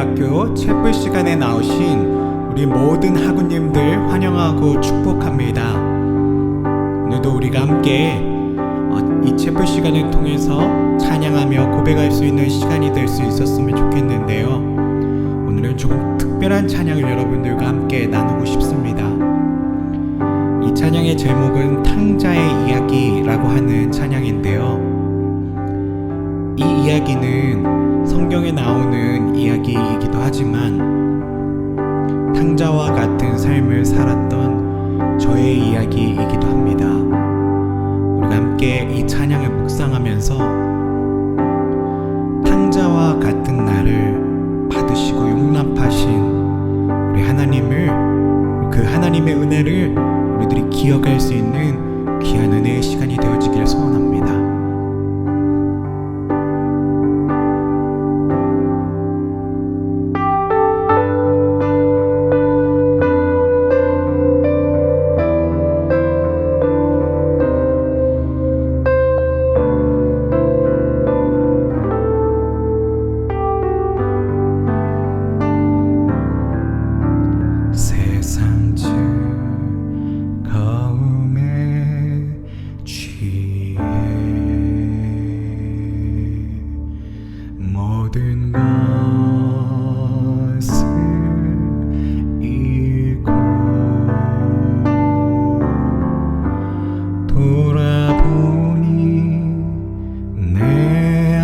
서울대학교 채플 시간에 나오신 우리 모든 학우님들 환영하고 축복합니다. 오늘도 우리가 함께 이 채플 시간을 통해서 찬양하며 고백할 수 있는 시간이 될 수 있었으면 좋겠는데요. 오늘은 조금 특별한 찬양을 여러분들과 함께 나누고 싶습니다. 이 찬양의 제목은 탕자의 이야기라고 하는 찬양인데요. 이 이야기는 성경에 나오는 이야기이기도 하지만 탕자와 같은 삶을 살았던 저의 이야기이기도 합니다. 우리가 함께 이 찬양을 묵상하면서 탕자와 같은 나를 받으시고 용납하신 우리 하나님을, 그 하나님의 은혜를 우리들이 기억할 수 있는 귀한 은혜의 시간이 되어지기를 소원합니다. 모든 것을 잃고 돌아보니 내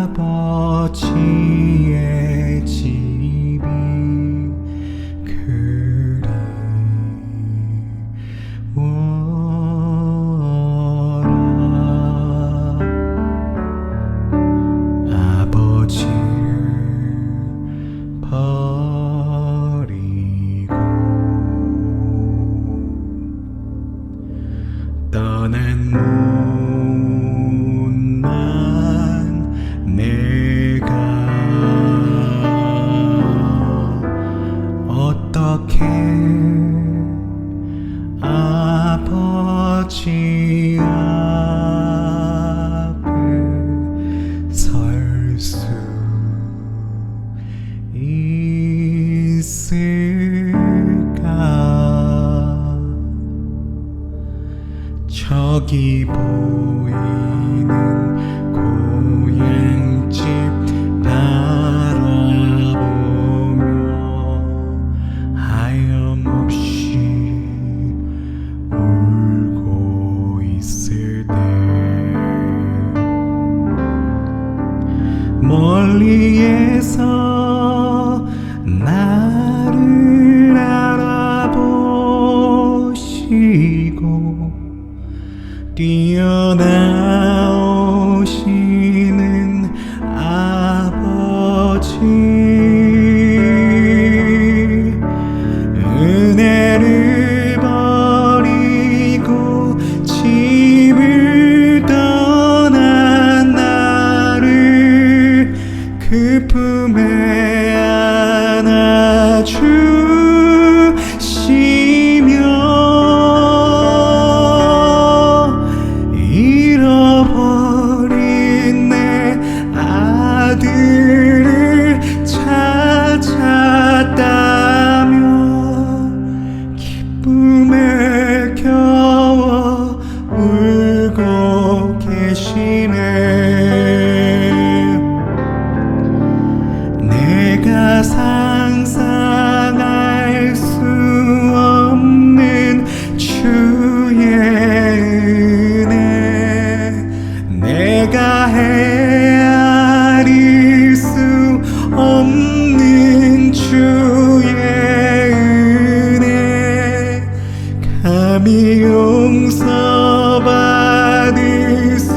아버지의 집이 떠난 못난 내가 어떻게 아버지 앞에 설 수 있을까? 저기 보이는 고향집 바라보며 하염없이 울고 있을 때 멀리에서 나를 알아보시고 뛰어나오시는 아버지, 은혜를 버리고 집을 떠난 나를 그 품에 안아주시며 잃어버린 내 아들을 찾았다며 기쁨에 겨워 울고 계시네. 내가 상상할 수 없는 주의 내가 헤아릴 수 없는 주의 은혜, 감히 용서받을 수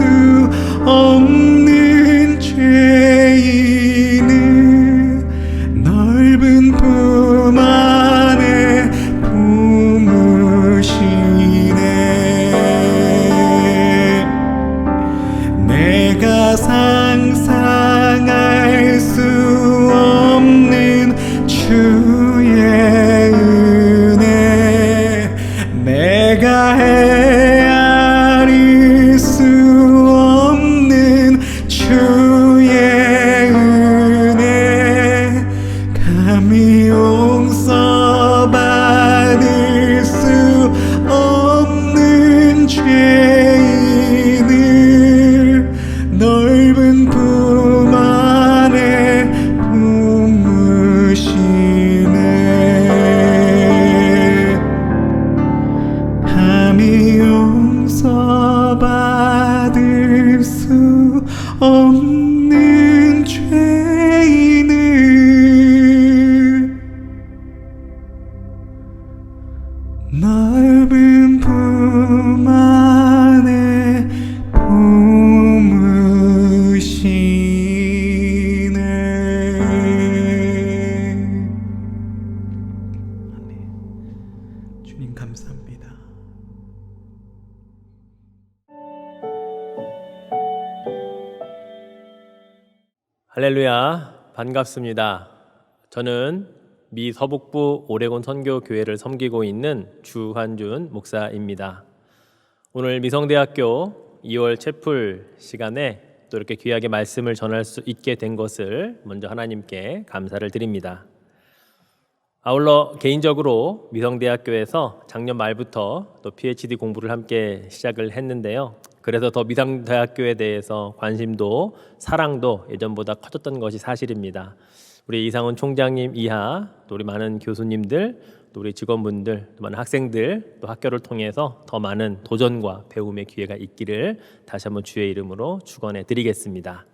없는 죄인을 넓은 품 안에 품으시네. 내가 상상할 수 없는 주 감히 용서받을 수 없는 죄인을 넓은 품 안에 품으시네. 감히 용서받을 수 없는 죄인을 넓은 품 안에 품으시네. 아멘. 주님 감사합니다. 할렐루야, 반갑습니다. 저는 미 서북부 오레곤 선교교회를 섬기고 있는 주한준 목사입니다. 오늘 미성대학교 2월 채플 시간에 또 이렇게 귀하게 말씀을 전할 수 있게 된 것을 먼저 하나님께 감사를 드립니다. 아울러 개인적으로 미성대학교에서 작년 말부터 또 PhD 공부를 함께 시작을 했는데요. 그래서 더 미성대학교에 대해서 관심도 사랑도 예전보다 커졌던 것이 사실입니다. 우리 이상훈 총장님 이하 또 우리 많은 교수님들 또 우리 직원분들 또 많은 학생들 또 학교를 통해서 더 많은 도전과 배움의 기회가 있기를 다시 한번 주의 이름으로 축원해 드리겠습니다.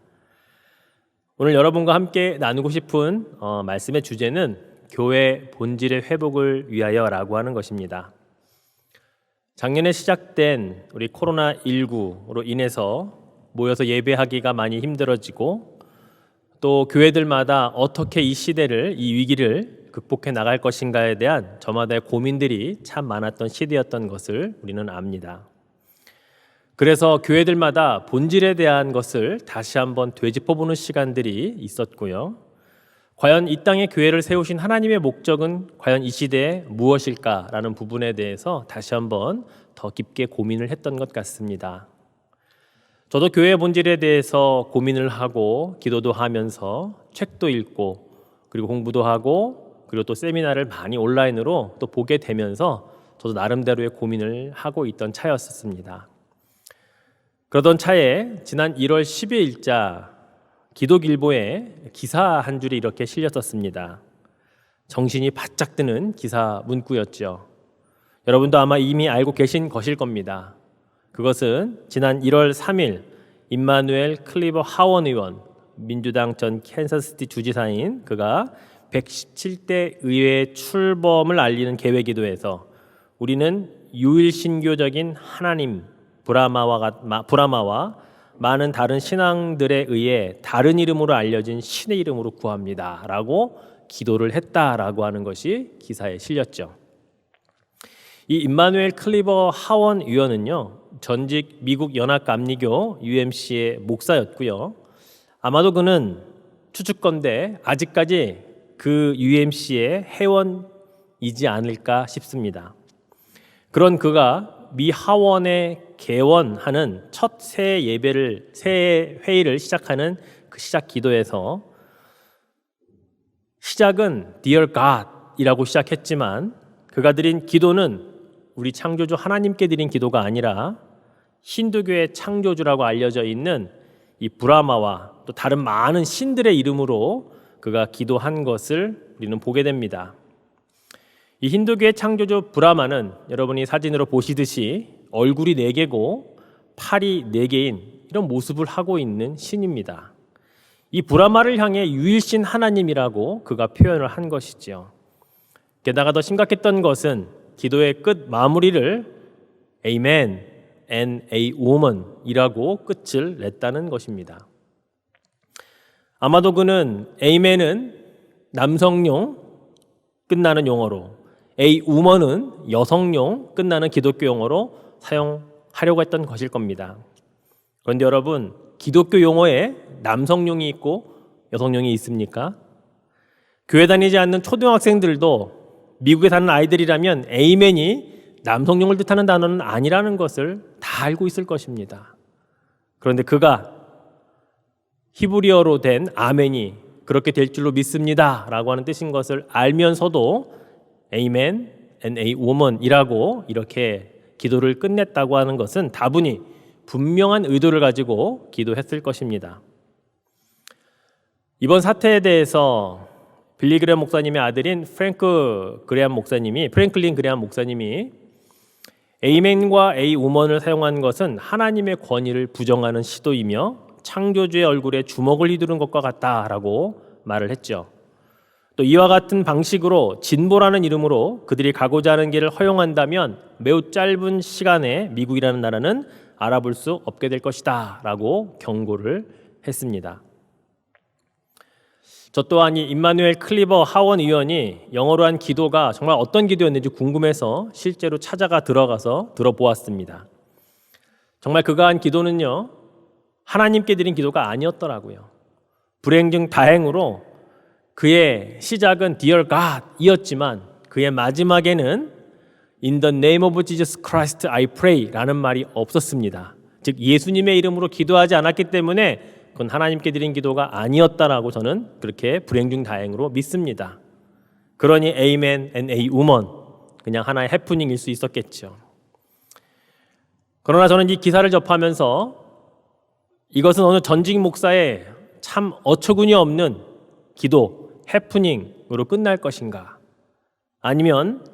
오늘 여러분과 함께 나누고 싶은 말씀의 주제는 교회 본질의 회복을 위하여라고 하는 것입니다. 작년에 시작된 우리 코로나19로 인해서 모여서 예배하기가 많이 힘들어지고 또 교회들마다 어떻게 이 시대를, 이 위기를 극복해 나갈 것인가에 대한 저마다의 고민들이 참 많았던 시대였던 것을 우리는 압니다. 그래서 교회들마다 본질에 대한 것을 다시 한번 되짚어보는 시간들이 있었고요. 과연 이 땅에 교회를 세우신 하나님의 목적은 과연 이 시대에 무엇일까라는 부분에 대해서 다시 한번 더 깊게 고민을 했던 것 같습니다. 저도 교회의 본질에 대해서 고민을 하고 기도도 하면서 책도 읽고 그리고 공부도 하고 그리고 또 세미나를 많이 온라인으로 또 보게 되면서 저도 나름대로의 고민을 하고 있던 차였었습니다. 그러던 차에 지난 1월 12일자 기독일보에 기사 한 줄이 이렇게 실렸었습니다. 정신이 바짝 드는 기사 문구였죠. 여러분도 아마 이미 알고 계신 것일 겁니다. 그것은 지난 1월 3일 임마누엘 클리버 하원 의원, 민주당 전 캔사스시티 주지사인 그가 117대 의회 출범을 알리는 개회 기도에서 우리는 유일신교적인 하나님 브라마와 많은 다른 신앙들에 의해 다른 이름으로 알려진 신의 이름으로 구합니다 라고 기도를 했다라고 하는 것이 기사에 실렸죠. 이 임마누엘 클리버 하원 의원은요, 전직 미국 연합감리교 UMC의 목사였고요. 아마도 그는 추측건데 아직까지 그 UMC의 회원이지 않을까 싶습니다. 그런 그가 미 하원에 개원하는 첫 새 회의를 시작하는 그 시작 기도에서 시작은 Dear God이라고 시작했지만 그가 드린 기도는 우리 창조주 하나님께 드린 기도가 아니라 힌두교의 창조주라고 알려져 있는 이 브라마와 또 다른 많은 신들의 이름으로 그가 기도한 것을 우리는 보게 됩니다. 이 힌두교의 창조주 브라마는 여러분이 사진으로 보시듯이 얼굴이 4개고 팔이 4개인 이런 모습을 하고 있는 신입니다. 이 브라마를 향해 유일신 하나님이라고 그가 표현을 한 것이지요. 게다가 더 심각했던 것은 기도의 끝 마무리를 Amen and a woman 이라고 끝을 냈다는 것입니다. 아마도 그는 Amen은 남성용 끝나는 용어로 A woman은 여성용 끝나는 기독교 용어로 사용하려고 했던 것일 겁니다. 그런데 여러분, 기독교 용어에 남성용이 있고 여성용이 있습니까? 교회 다니지 않는 초등학생들도 미국에 사는 아이들이라면 Amen이 남성용을 뜻하는 단어는 아니라는 것을 다 알고 있을 것입니다. 그런데 그가 히브리어로 된 아멘이 그렇게 될 줄로 믿습니다 라고 하는 뜻인 것을 알면서도 Amen and A woman이라고 이렇게 기도를 끝냈다고 하는 것은 다분히 분명한 의도를 가지고 기도했을 것입니다. 이번 사태에 대해서 빌리 그레엄 목사님의 아들인 프랭클린 그레엄 목사님이 Amen과 A woman을 사용한 것은 하나님의 권위를 부정하는 시도이며 창조주의 얼굴에 주먹을 휘두른 것과 같다라고 말을 했죠. 또 이와 같은 방식으로 진보라는 이름으로 그들이 가고자 하는 길을 허용한다면 매우 짧은 시간에 미국이라는 나라는 알아볼 수 없게 될 것이다 라고 경고를 했습니다. 저 또한 이 임마누엘 클리버 하원 의원이 영어로 한 기도가 정말 어떤 기도였는지 궁금해서 실제로 찾아가 들어가서 들어보았습니다. 정말 그가 한 기도는요, 하나님께 드린 기도가 아니었더라고요. 불행 중 다행으로 그의 시작은 Dear God 이었지만 그의 마지막에는 In the name of Jesus Christ I pray 라는 말이 없었습니다. 즉 예수님의 이름으로 기도하지 않았기 때문에 그건 하나님께 드린 기도가 아니었다라고 저는 그렇게 불행 중 다행으로 믿습니다. 그러니 Amen and A woman, 그냥 하나의 해프닝일 수 있었겠죠. 그러나 저는 이 기사를 접하면서 이것은 어느 전직 목사의 참 어처구니 없는 기도, 해프닝으로 끝날 것인가? 아니면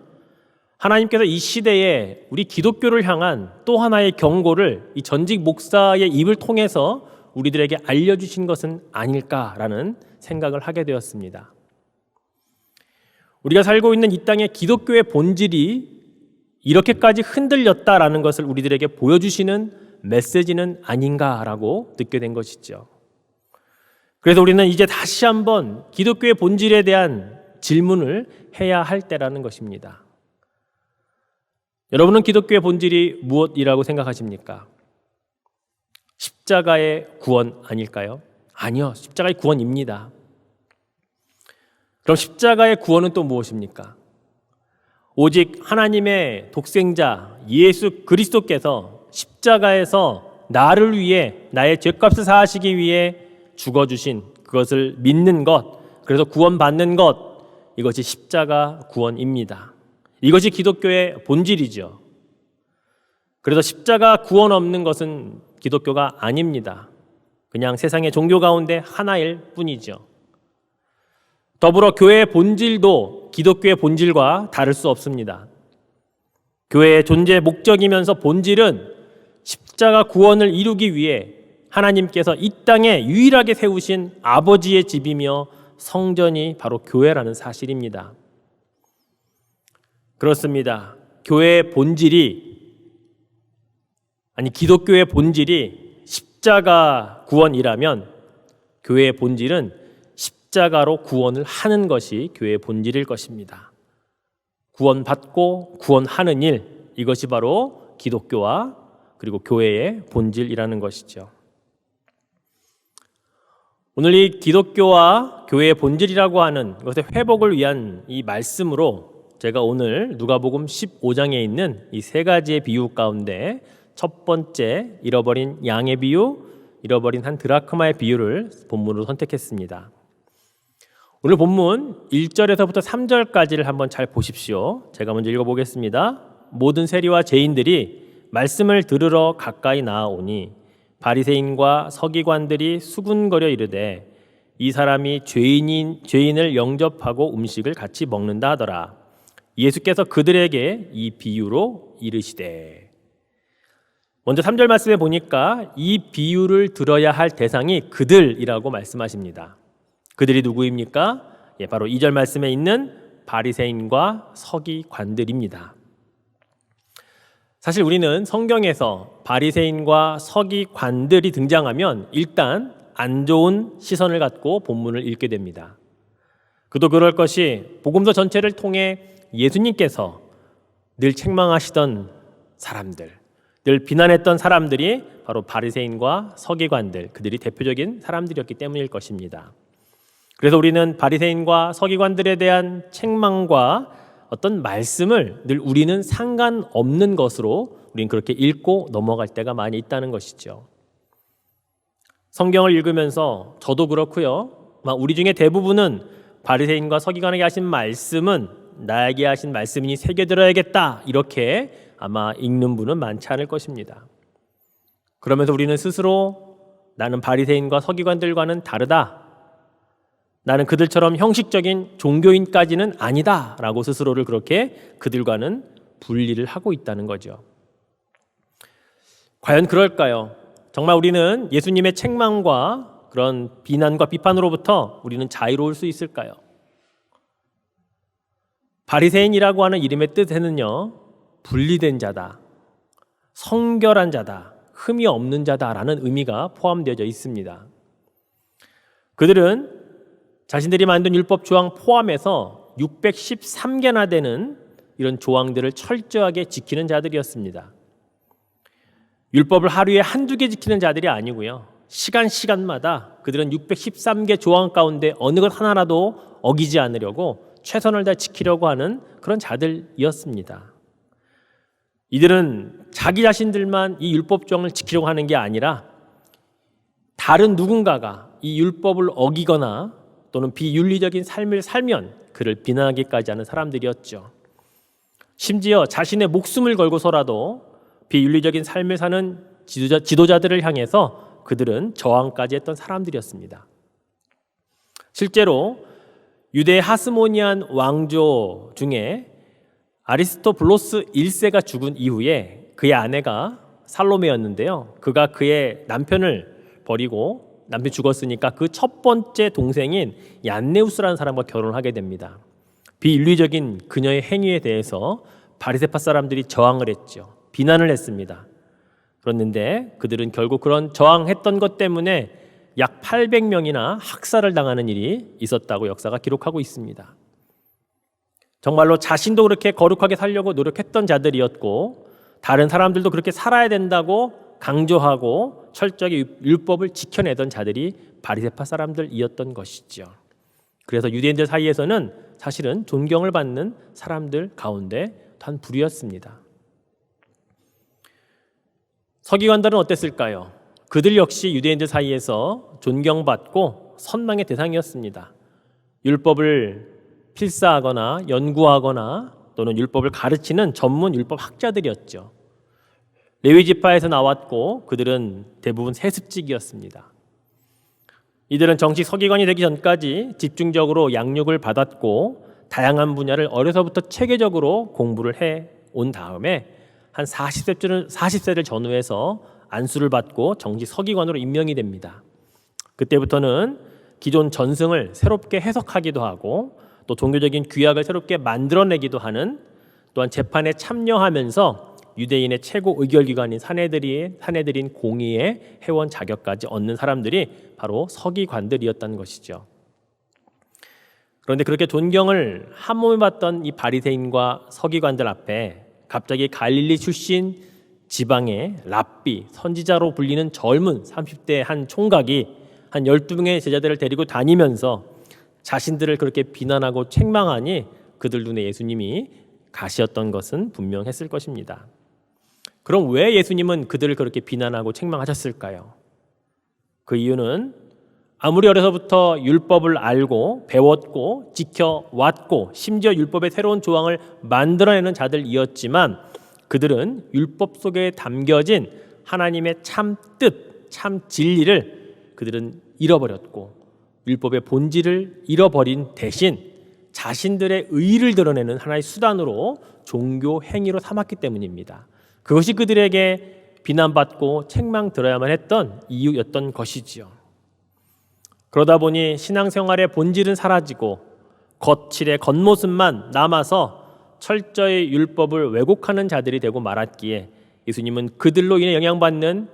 하나님께서 이 시대에 우리 기독교를 향한 또 하나의 경고를 이 전직 목사의 입을 통해서 우리들에게 알려주신 것은 아닐까라는 생각을 하게 되었습니다. 우리가 살고 있는 이 땅의 기독교의 본질이 이렇게까지 흔들렸다라는 것을 우리들에게 보여주시는 메시지는 아닌가라고 듣게 된 것이죠. 그래서 우리는 이제 다시 한번 기독교의 본질에 대한 질문을 해야 할 때라는 것입니다. 여러분은 기독교의 본질이 무엇이라고 생각하십니까? 십자가의 구원 아닐까요? 아니요, 십자가의 구원입니다. 그럼 십자가의 구원은 또 무엇입니까? 오직 하나님의 독생자 예수 그리스도께서 십자가에서 나를 위해 나의 죄값을 사하시기 위해 죽어주신 그것을 믿는 것, 그래서 구원받는 것, 이것이 십자가 구원입니다. 이것이 기독교의 본질이죠. 그래서 십자가 구원 없는 것은 기독교가 아닙니다. 그냥 세상의 종교 가운데 하나일 뿐이죠. 더불어 교회의 본질도 기독교의 본질과 다를 수 없습니다. 교회의 존재 목적이면서 본질은 십자가 구원을 이루기 위해 하나님께서 이 땅에 유일하게 세우신 아버지의 집이며 성전이 바로 교회라는 사실입니다. 그렇습니다. 교회의 본질이 기독교의 본질이 십자가 구원이라면 교회의 본질은 십자가로 구원을 하는 것이 교회의 본질일 것입니다. 구원받고 구원하는 일, 이것이 바로 기독교와 그리고 교회의 본질이라는 것이죠. 오늘 이 기독교와 교회의 본질이라고 하는 것의 회복을 위한 이 말씀으로 제가 오늘 누가복음 15장에 있는 이 세 가지의 비유 가운데 첫 번째 잃어버린 양의 비유, 잃어버린 한 드라크마의 비유를 본문으로 선택했습니다. 오늘 본문 1절에서부터 3절까지를 한번 잘 보십시오. 제가 먼저 읽어보겠습니다. 모든 세리와 죄인들이 말씀을 들으러 가까이 나아오니 바리새인과 서기관들이 수군거려 이르되 이 사람이 죄인을 영접하고 음식을 같이 먹는다 하더라. 예수께서 그들에게 이 비유로 이르시되, 먼저 3절 말씀에 보니까 이 비유를 들어야 할 대상이 그들이라고 말씀하십니다. 그들이 누구입니까? 바로 2절 말씀에 있는 바리새인과 서기관들입니다. 사실 우리는 성경에서 바리새인과 서기관들이 등장하면 일단 안 좋은 시선을 갖고 본문을 읽게 됩니다. 그도 그럴 것이 복음서 전체를 통해 예수님께서 늘 책망하시던 사람들, 늘 비난했던 사람들이 바로 바리새인과 서기관들, 그들이 대표적인 사람들이었기 때문일 것입니다. 그래서 우리는 바리새인과 서기관들에 대한 책망과 어떤 말씀을 늘 우리는 상관없는 것으로 우리는 그렇게 읽고 넘어갈 때가 많이 있다는 것이죠. 성경을 읽으면서 저도 그렇고요. 우리 중에 대부분은 바리새인과 서기관에게 하신 말씀은 나에게 하신 말씀이니 새겨들어야겠다 이렇게 아마 읽는 분은 많지 않을 것입니다. 그러면서 우리는 스스로 나는 바리새인과 서기관들과는 다르다. 나는 그들처럼 형식적인 종교인까지는 아니다 라고 스스로를 그렇게 그들과는 분리를 하고 있다는 거죠. 과연 그럴까요? 정말 우리는 예수님의 책망과 그런 비난과 비판으로부터 우리는 자유로울 수 있을까요? 바리새인이라고 하는 이름의 뜻에는요, 분리된 자다, 성결한 자다, 흠이 없는 자다라는 의미가 포함되어 있습니다. 그들은 자신들이 만든 율법 조항 포함해서 613개나 되는 이런 조항들을 철저하게 지키는 자들이었습니다. 율법을 하루에 한두 개 지키는 자들이 아니고요. 시간마다 그들은 613개 조항 가운데 어느 것 하나라도 어기지 않으려고 최선을 다해 지키려고 하는 그런 자들이었습니다. 이들은 자기 자신들만 이 율법 조항을 지키려고 하는 게 아니라 다른 누군가가 이 율법을 어기거나 또는 비윤리적인 삶을 살면 그를 비난하기까지 하는 사람들이었죠. 심지어 자신의 목숨을 걸고서라도 비윤리적인 삶을 사는 지도자들을 향해서 그들은 저항까지 했던 사람들이었습니다. 실제로 유대 하스모니안 왕조 중에 아리스토블로스 1세가 죽은 이후에 그의 아내가 살로메였는데요. 그가 그의 남편을 버리고 남편이 죽었으니까 그 첫 번째 동생인 얀네우스라는 사람과 결혼을 하게 됩니다. 비윤리적인 그녀의 행위에 대해서 바리새파 사람들이 저항을 했죠. 비난을 했습니다. 그랬는데 그들은 결국 그런 저항했던 것 때문에 약 800명이나 학살을 당하는 일이 있었다고 역사가 기록하고 있습니다. 정말로 자신도 그렇게 거룩하게 살려고 노력했던 자들이었고 다른 사람들도 그렇게 살아야 된다고 강조하고 철저하게 율법을 지켜내던 자들이 바리새파 사람들이었던 것이죠. 그래서 유대인들 사이에서는 사실은 존경을 받는 사람들 가운데 한 부류였습니다. 서기관들은 어땠을까요? 그들 역시 유대인들 사이에서 존경받고 선망의 대상이었습니다. 율법을 필사하거나 연구하거나 또는 율법을 가르치는 전문 율법 학자들이었죠. 레위 지파에서 나왔고 그들은 대부분 세습직이었습니다. 이들은 정식 서기관이 되기 전까지 집중적으로 양육을 받았고 다양한 분야를 어려서부터 체계적으로 공부를 해온 다음에 한 40세를 전후해서 안수를 받고 정식 서기관으로 임명이 됩니다. 그때부터는 기존 전승을 새롭게 해석하기도 하고 또 종교적인 규약을 새롭게 만들어내기도 하는, 또한 재판에 참여하면서 유대인의 최고 의결기관인 사내들인 공의의 회원 자격까지 얻는 사람들이 바로 서기관들이었다는 것이죠. 그런데 그렇게 존경을 한몸에 받던 이 바리새인과 서기관들 앞에 갑자기 갈릴리 출신 지방의 랍비, 선지자로 불리는 젊은 30대 한 총각이 한 12명의 제자들을 데리고 다니면서 자신들을 그렇게 비난하고 책망하니 그들 눈에 예수님이 가시였던 것은 분명했을 것입니다. 그럼 왜 예수님은 그들을 그렇게 비난하고 책망하셨을까요? 그 이유는 아무리 어려서부터 율법을 알고 배웠고 지켜왔고 심지어 율법의 새로운 조항을 만들어내는 자들이었지만 그들은 율법 속에 담겨진 하나님의 참 뜻, 참 진리를 그들은 잃어버렸고 율법의 본질을 잃어버린 대신 자신들의 의의를 드러내는 하나의 수단으로 종교 행위로 삼았기 때문입니다. 그것이 그들에게 비난받고 책망들어야만 했던 이유였던 것이지요. 그러다 보니 신앙생활의 본질은 사라지고 거칠의 겉모습만 남아서 철저히 율법을 왜곡하는 자들이 되고 말았기에 예수님은 그들로 인해 영향받는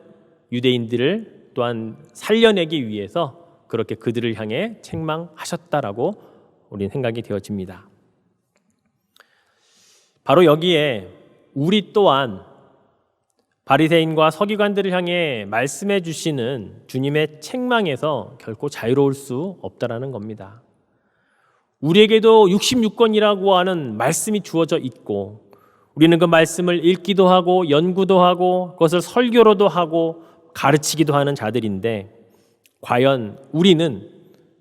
유대인들을 또한 살려내기 위해서 그렇게 그들을 향해 책망하셨다라고 우리는 생각이 되어집니다. 바로 여기에 우리 또한 바리새인과 서기관들을 향해 말씀해 주시는 주님의 책망에서 결코 자유로울 수 없다라는 겁니다. 우리에게도 66권이라고 하는 말씀이 주어져 있고 우리는 그 말씀을 읽기도 하고 연구도 하고 그것을 설교로도 하고 가르치기도 하는 자들인데 과연 우리는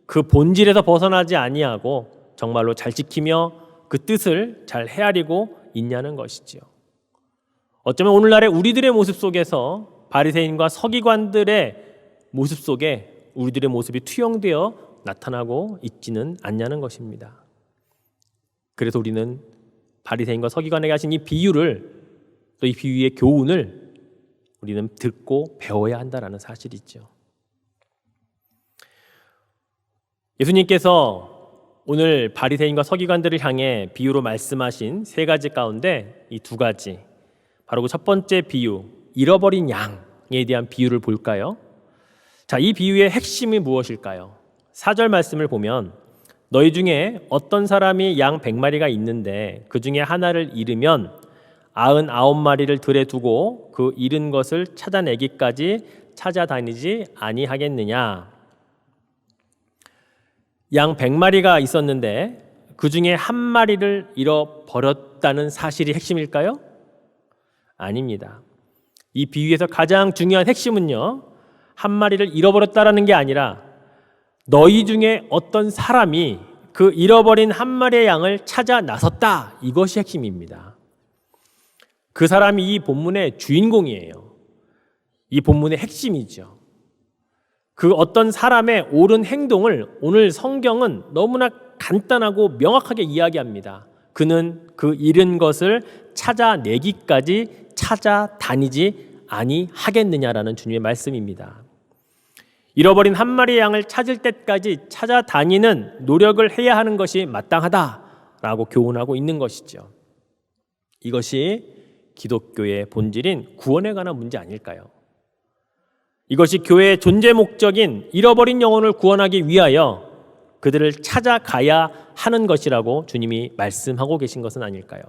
그 본질에서 벗어나지 아니하고 정말로 잘 지키며 그 뜻을 잘 헤아리고 있냐는 것이지요. 어쩌면 오늘날의 우리들의 모습 속에서 바리새인과 서기관들의 모습 속에 우리들의 모습이 투영되어 나타나고 있지는 않냐는 것입니다. 그래서 우리는 바리새인과 서기관에게 하신 이 비유를, 또 이 비유의 교훈을 우리는 듣고 배워야 한다는 사실이죠. 예수님께서 오늘 바리새인과 서기관들을 향해 비유로 말씀하신 세 가지 가운데 이 두 가지, 바로 그 첫 번째 비유, 잃어버린 양에 대한 비유를 볼까요? 자, 이 비유의 핵심이 무엇일까요? 4절 말씀을 보면 너희 중에 어떤 사람이 양 100마리가 있는데 그 중에 하나를 잃으면 99마리를 들에 두고 그 잃은 것을 찾아내기까지 찾아다니지 아니하겠느냐. 양 100마리가 있었는데 그 중에 한 마리를 잃어버렸다는 사실이 핵심일까요? 아닙니다. 이 비유에서 가장 중요한 핵심은요, 한 마리를 잃어버렸다라는 게 아니라 너희 중에 어떤 사람이 그 잃어버린 한 마리의 양을 찾아 나섰다, 이것이 핵심입니다. 그 사람이 이 본문의 주인공이에요. 이 본문의 핵심이죠. 그 어떤 사람의 옳은 행동을 오늘 성경은 너무나 간단하고 명확하게 이야기합니다. 그는 그 잃은 것을 찾아내기까지 찾아다니지 아니하겠느냐라는 주님의 말씀입니다. 잃어버린 한 마리의 양을 찾을 때까지 찾아다니는 노력을 해야 하는 것이 마땅하다라고 교훈하고 있는 것이죠. 이것이 기독교의 본질인 구원에 관한 문제 아닐까요? 이것이 교회의 존재 목적인 잃어버린 영혼을 구원하기 위하여 그들을 찾아가야 하는 것이라고 주님이 말씀하고 계신 것은 아닐까요?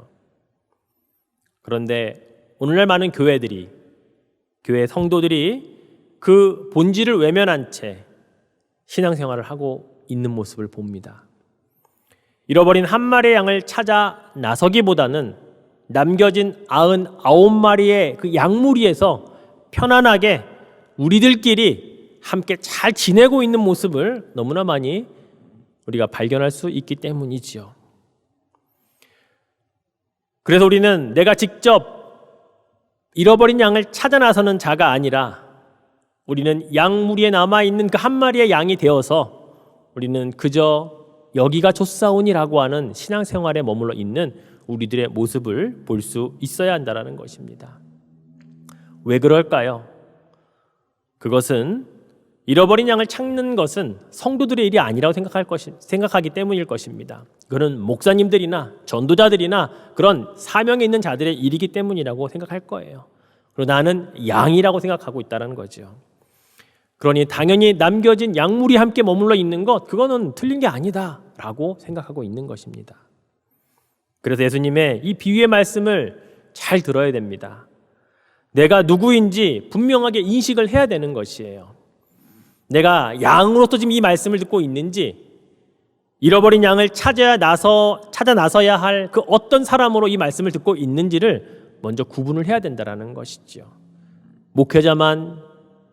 그런데 오늘날 많은 교회들이, 교회 성도들이 그 본질을 외면한 채 신앙생활을 하고 있는 모습을 봅니다. 잃어버린 한 마리의 양을 찾아 나서기보다는 남겨진 99마리의 그 양무리에서 편안하게 우리들끼리 함께 잘 지내고 있는 모습을 너무나 많이 우리가 발견할 수 있기 때문이지요. 그래서 우리는 내가 직접 잃어버린 양을 찾아 나서는 자가 아니라 우리는 양무리에 남아있는 그 한 마리의 양이 되어서 우리는 그저 여기가 좋사오니라고 하는 신앙생활에 머물러 있는 우리들의 모습을 볼 수 있어야 한다는 것입니다. 왜 그럴까요? 그것은 잃어버린 양을 찾는 것은 성도들의 일이 아니라고 생각하기 때문일 것입니다. 그는 목사님들이나 전도자들이나 그런 사명에 있는 자들의 일이기 때문이라고 생각할 거예요. 그리고 나는 양이라고 생각하고 있다는 거죠. 그러니 당연히 남겨진 양물이 함께 머물러 있는 것, 그거는 틀린 게 아니다라고 생각하고 있는 것입니다. 그래서 예수님의 이 비유의 말씀을 잘 들어야 됩니다. 내가 누구인지 분명하게 인식을 해야 되는 것이에요. 내가 양으로서 지금 이 말씀을 듣고 있는지, 잃어버린 양을 찾아 나서야 할 그 어떤 사람으로 이 말씀을 듣고 있는지를 먼저 구분을 해야 된다는 것이죠. 목회자만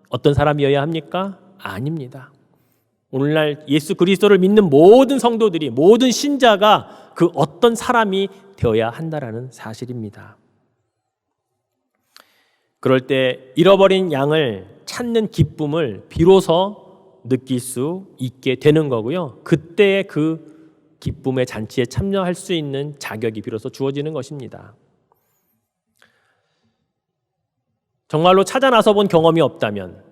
어떤 사람이어야 합니까? 아닙니다. 오늘날 예수 그리스도를 믿는 모든 성도들이, 모든 신자가 그 어떤 사람이 되어야 한다는 사실입니다. 그럴 때 잃어버린 양을 찾는 기쁨을 비로소 느낄 수 있게 되는 거고요. 그때의 그 기쁨의 잔치에 참여할 수 있는 자격이 비로소 주어지는 것입니다. 정말로 찾아 나서 본 경험이 없다면,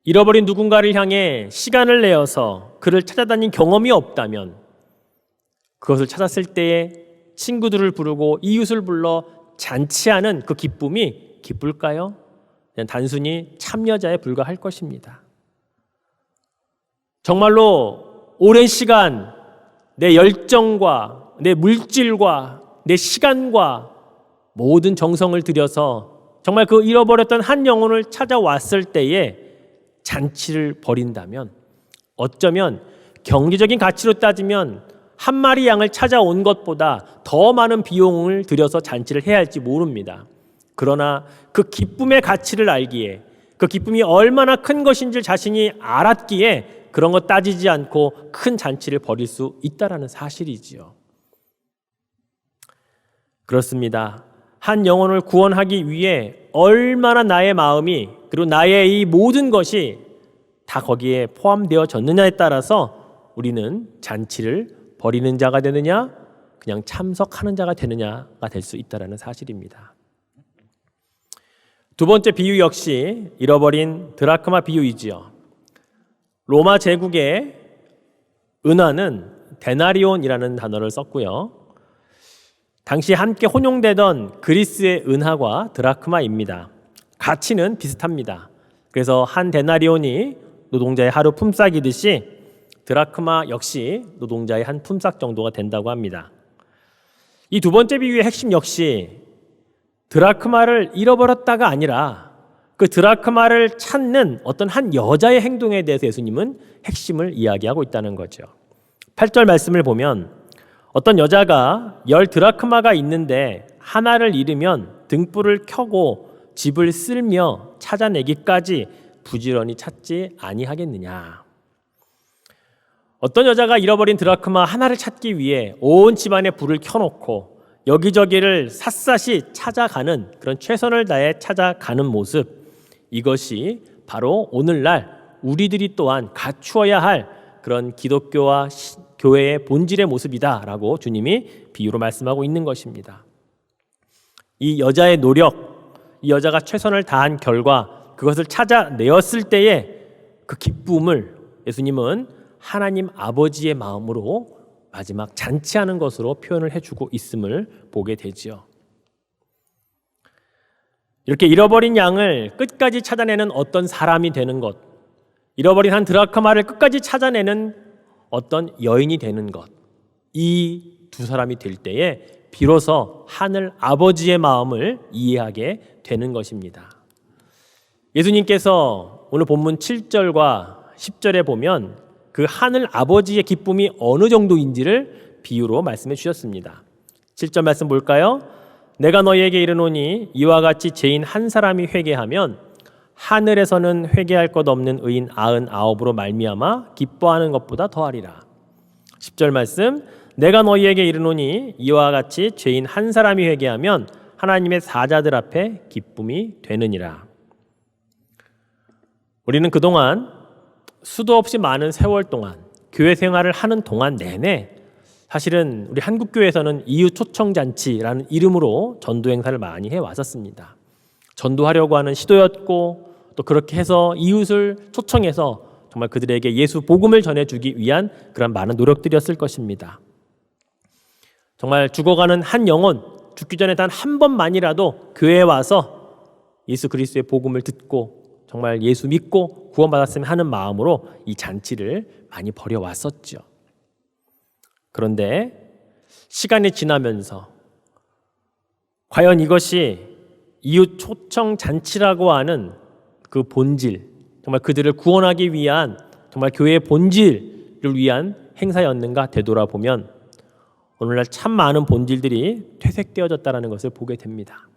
잃어버린 누군가를 향해 시간을 내어서 그를 찾아다닌 경험이 없다면, 그것을 찾았을 때에 친구들을 부르고 이웃을 불러 잔치하는 그 기쁨이 기쁠까요? 그냥 단순히 참여자에 불과할 것입니다. 정말로 오랜 시간 내 열정과 내 물질과 내 시간과 모든 정성을 들여서 정말 그 잃어버렸던 한 영혼을 찾아왔을 때에 잔치를 벌인다면, 어쩌면 경제적인 가치로 따지면 한 마리 양을 찾아온 것보다 더 많은 비용을 들여서 잔치를 해야 할지 모릅니다. 그러나 그 기쁨의 가치를 알기에, 그 기쁨이 얼마나 큰 것인지 자신이 알았기에 그런 거 따지지 않고 큰 잔치를 벌일 수 있다라는 사실이지요. 그렇습니다. 한 영혼을 구원하기 위해 얼마나 나의 마음이 그리고 나의 이 모든 것이 다 거기에 포함되어졌느냐에 따라서 우리는 잔치를 벌이는 자가 되느냐 그냥 참석하는 자가 되느냐가 될 수 있다는 사실입니다. 두 번째 비유 역시 잃어버린 드라크마 비유이지요. 로마 제국의 은화는 데나리온이라는 단어를 썼고요. 당시 함께 혼용되던 그리스의 은화과 드라크마입니다. 가치는 비슷합니다. 그래서 한 데나리온이 노동자의 하루 품삯이듯이 드라크마 역시 노동자의 한 품삯 정도가 된다고 합니다. 이 두 번째 비유의 핵심 역시 드라크마를 잃어버렸다가 아니라 그 드라크마를 찾는 어떤 한 여자의 행동에 대해서 예수님은 핵심을 이야기하고 있다는 거죠. 8절 말씀을 보면 어떤 여자가 10드라크마가 있는데 하나를 잃으면 등불을 켜고 집을 쓸며 찾아내기까지 부지런히 찾지 아니하겠느냐. 어떤 여자가 잃어버린 드라크마 하나를 찾기 위해 온 집안에 불을 켜놓고 여기저기를 샅샅이 찾아가는 그런 최선을 다해 찾아가는 모습, 이것이 바로 오늘날 우리들이 또한 갖추어야 할 그런 기독교와 교회의 본질의 모습이다라고 주님이 비유로 말씀하고 있는 것입니다. 이 여자의 노력, 이 여자가 최선을 다한 결과 그것을 찾아내었을 때의 그 기쁨을 예수님은 하나님 아버지의 마음으로 마지막 잔치하는 것으로 표현을 해주고 있음을 보게 되지요. 이렇게 잃어버린 양을 끝까지 찾아내는 어떤 사람이 되는 것, 잃어버린 한 드라크마를 끝까지 찾아내는 어떤 여인이 되는 것, 이 두 사람이 될 때에 비로소 하늘 아버지의 마음을 이해하게 되는 것입니다. 예수님께서 오늘 본문 7절과 10절에 보면 그 하늘 아버지의 기쁨이 어느 정도인지를 비유로 말씀해 주셨습니다. 7절 말씀 볼까요? 내가 너희에게 이르노니 이와 같이 죄인 한 사람이 회개하면 하늘에서는 회개할 것 없는 의인 99으로 말미암아 기뻐하는 것보다 더하리라. 10절 말씀, 내가 너희에게 이르노니 이와 같이 죄인 한 사람이 회개하면 하나님의 사자들 앞에 기쁨이 되느니라. 우리는 그동안 수도 없이 많은 세월 동안 교회 생활을 하는 동안 내내 사실은 우리 한국교회에서는 이웃 초청잔치라는 이름으로 전도 행사를 많이 해왔었습니다. 전도하려고 하는 시도였고 또 그렇게 해서 이웃을 초청해서 정말 그들에게 예수 복음을 전해주기 위한 그런 많은 노력들이었을 것입니다. 정말 죽어가는 한 영혼, 죽기 전에 단 한 번만이라도 교회에 와서 예수 그리스도의 복음을 듣고 정말 예수 믿고 구원받았으면 하는 마음으로 이 잔치를 많이 벌여왔었죠. 그런데 시간이 지나면서 과연 이것이 이웃 초청 잔치라고 하는 그 본질, 정말 그들을 구원하기 위한 정말 교회의 본질을 위한 행사였는가 되돌아보면 오늘날 참 많은 본질들이 퇴색되어졌다는 것을 보게 됩니다.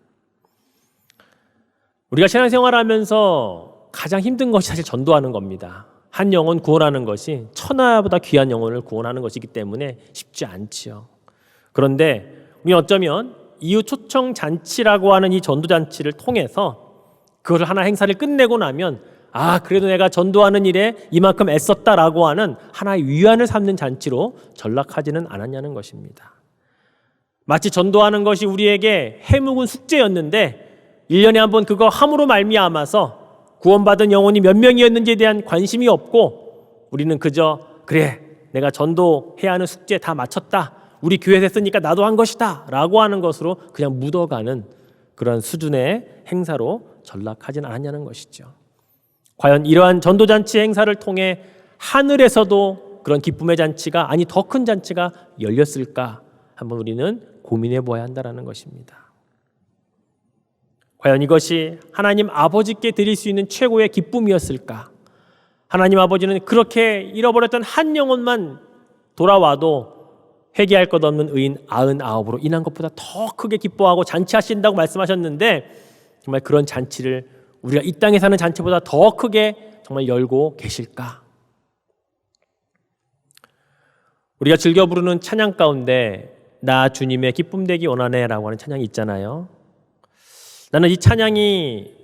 우리가 신앙생활하면서 가장 힘든 것이 사실 전도하는 겁니다. 한 영혼 구원하는 것이 천하보다 귀한 영혼을 구원하는 것이기 때문에 쉽지 않지요. 그런데 우리는 어쩌면 이웃 초청 잔치라고 하는 이 전도 잔치를 통해서 그것을 하나 행사를 끝내고 나면 그래도 내가 전도하는 일에 이만큼 애썼다라고 하는 하나의 위안을 삼는 잔치로 전락하지는 않았냐는 것입니다. 마치 전도하는 것이 우리에게 해묵은 숙제였는데 1년에 한 번 그거 함으로 말미암아서 구원받은 영혼이 몇 명이었는지에 대한 관심이 없고 우리는 그저 그래 내가 전도해야 하는 숙제 다 마쳤다, 우리 교회에서 했으니까 나도 한 것이다 라고 하는 것으로 그냥 묻어가는 그런 수준의 행사로 전락하지는 않았냐는 것이죠. 과연 이러한 전도잔치 행사를 통해 하늘에서도 그런 기쁨의 잔치가 더 큰 잔치가 열렸을까 한번 우리는 고민해 보아야 한다는 것입니다. 과연 이것이 하나님 아버지께 드릴 수 있는 최고의 기쁨이었을까? 하나님 아버지는 그렇게 잃어버렸던 한 영혼만 돌아와도 회개할 것 없는 의인 99으로 인한 것보다 더 크게 기뻐하고 잔치하신다고 말씀하셨는데 정말 그런 잔치를 우리가 이 땅에 사는 잔치보다 더 크게 정말 열고 계실까? 우리가 즐겨 부르는 찬양 가운데 나 주님의 기쁨 되기 원하네 라고 하는 찬양이 있잖아요. 나는 이 찬양이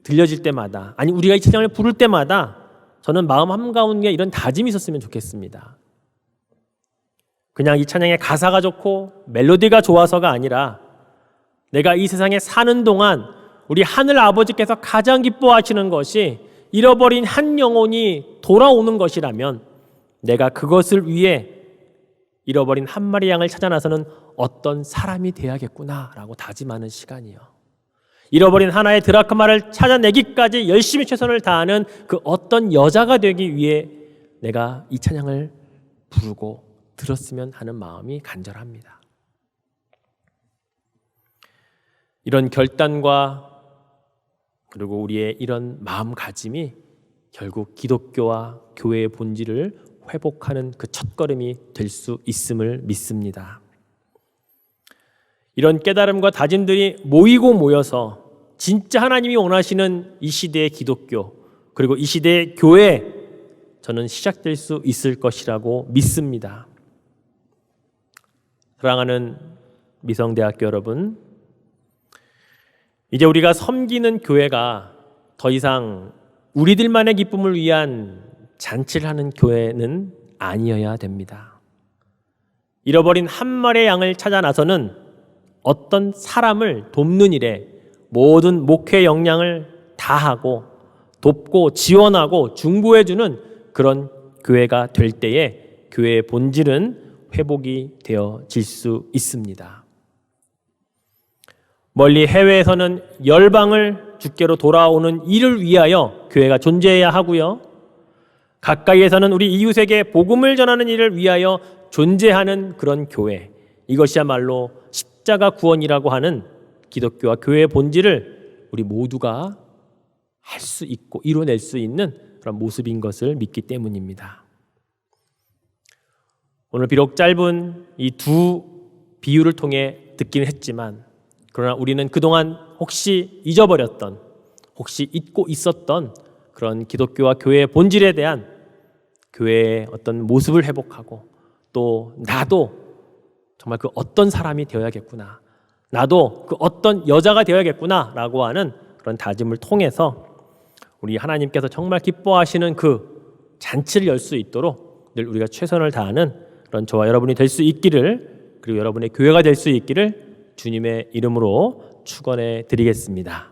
들려질 때마다, 아니 우리가 이 찬양을 부를 때마다 저는 마음 한가운데 이런 다짐이 있었으면 좋겠습니다. 그냥 이 찬양의 가사가 좋고 멜로디가 좋아서가 아니라 내가 이 세상에 사는 동안 우리 하늘 아버지께서 가장 기뻐하시는 것이 잃어버린 한 영혼이 돌아오는 것이라면 내가 그것을 위해 잃어버린 한 마리 양을 찾아 나서는 어떤 사람이 돼야겠구나라고 다짐하는 시간이요. 잃어버린 하나의 드라크마를 찾아내기까지 열심히 최선을 다하는 그 어떤 여자가 되기 위해 내가 이 찬양을 부르고 들었으면 하는 마음이 간절합니다. 이런 결단과 그리고 우리의 이런 마음가짐이 결국 기독교와 교회의 본질을 회복하는 그 첫걸음이 될 수 있음을 믿습니다. 이런 깨달음과 다짐들이 모이고 모여서 진짜 하나님이 원하시는 이 시대의 기독교 그리고 이 시대의 교회 저는 시작될 수 있을 것이라고 믿습니다. 사랑하는 미성대학교 여러분, 이제 우리가 섬기는 교회가 더 이상 우리들만의 기쁨을 위한 잔치를 하는 교회는 아니어야 됩니다. 잃어버린 한 마리의 양을 찾아 나서는 어떤 사람을 돕는 일에 모든 목회 역량을 다하고 돕고 지원하고 중보해주는 그런 교회가 될 때에 교회의 본질은 회복이 되어질 수 있습니다. 멀리 해외에서는 열방을 주께로 돌아오는 이를 위하여 교회가 존재해야 하고요. 가까이에서는 우리 이웃에게 복음을 전하는 일을 위하여 존재하는 그런 교회, 이것이야말로 십자가 구원이라고 하는 기독교와 교회의 본질을 우리 모두가 할 수 있고 이뤄낼 수 있는 그런 모습인 것을 믿기 때문입니다. 오늘 비록 짧은 이 두 비유를 통해 듣긴 했지만 그러나 우리는 그동안 혹시 잊어버렸던, 혹시 잊고 있었던 그런 기독교와 교회의 본질에 대한 교회의 어떤 모습을 회복하고 또 나도 정말 그 어떤 사람이 되어야겠구나, 나도 그 어떤 여자가 되어야겠구나 라고 하는 그런 다짐을 통해서 우리 하나님께서 정말 기뻐하시는 그 잔치를 열 수 있도록 늘 우리가 최선을 다하는 그런 저와 여러분이 될 수 있기를, 그리고 여러분의 교회가 될 수 있기를 주님의 이름으로 축원해 드리겠습니다.